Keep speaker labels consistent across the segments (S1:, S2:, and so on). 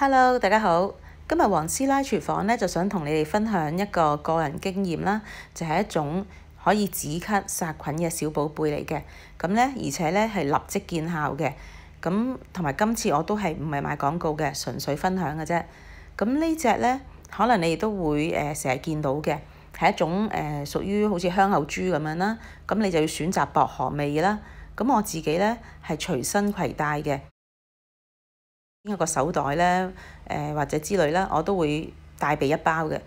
S1: Hello，大家好。今日黃師奶廚房呢，就想同你哋分享一個個人經驗啦，就係一種可以止咳殺菌嘅小寶貝嚟嘅。咁呢，而且呢係立即見效嘅。咁同埋今次我都係唔係賣廣告嘅，純粹分享嘅啫。咁呢隻呢，可能你哋都會成日見到嘅，係一種屬於好似香口珠咁樣啦。咁你就要選擇薄荷味啦。咁我自己呢，係隨身攜帶嘅。一個手袋咧，或者之類啦，我都會帶備一包嘅。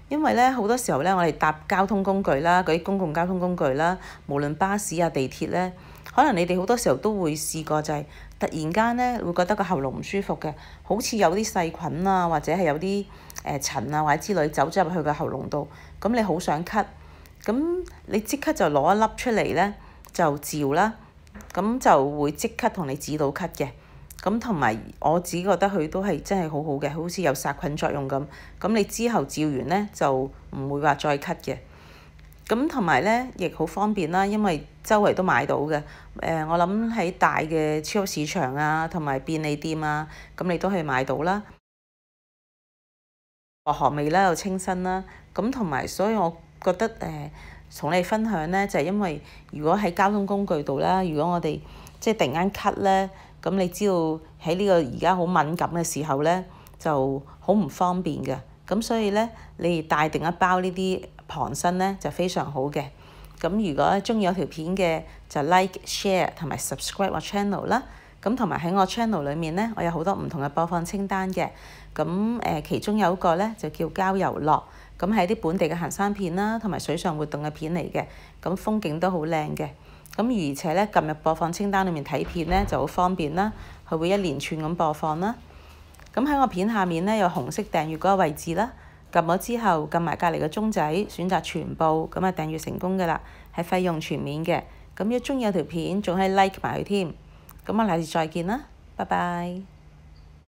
S1: 因為咧好多時候咧，我哋搭交通工具啦，嗰啲公共交通工具啦，無論巴士啊、地鐵咧，可能你哋好多時候都會試過就係突然間咧會覺得個喉嚨唔舒服嘅，好似有啲細菌啊，或者係有啲塵啊或者之類走咗入去個喉嚨度，咁你好想咳，咁你即刻就攞一粒出嚟咧就照啦，咁就會即刻同你止到咳嘅。咁同埋我自己覺得佢都係真係好好嘅，好似有殺菌作用咁。咁你之後照完呢，就唔會話再咳嘅。咁同埋呢，亦好方便啦，因為周圍都買到嘅。我諗喺大嘅超級市場啊，同埋便利店啊，咁你都可以買到啦。薄荷味啦，又清新啦。咁同埋，所以我覺得同你分享呢，就係因為如果喺交通工具度啦，如果我哋即係突然間咳呢。咁你知道喺呢個而家好敏感嘅時候呢，就好唔方便嘅。咁所以呢，你帶定一包呢啲旁身呢，就非常好嘅。咁如果鍾意我條片嘅，就 like、share 同埋 subscribe 我 channel 啦。咁同埋喺我 channel 裏面呢，我有好多唔同嘅播放清單嘅。咁其中有一個呢，就叫郊遊樂，咁係啲本地嘅行山片啦，同埋水上活動嘅片嚟嘅。咁風景都好靚嘅。咁而且呢，撳入播放清單裏面睇片呢就好方便啦，佢會一連串咁播放啦。咁喺我片下面呢，有紅色訂閱嗰個位置啦，撳咗之後撳埋隔離個鐘仔，選擇全部，咁啊訂閱成功㗎啦，係費用全免嘅。咁如果鍾意有條片，仲可以 like 埋佢添。咁我下次再見啦，拜拜。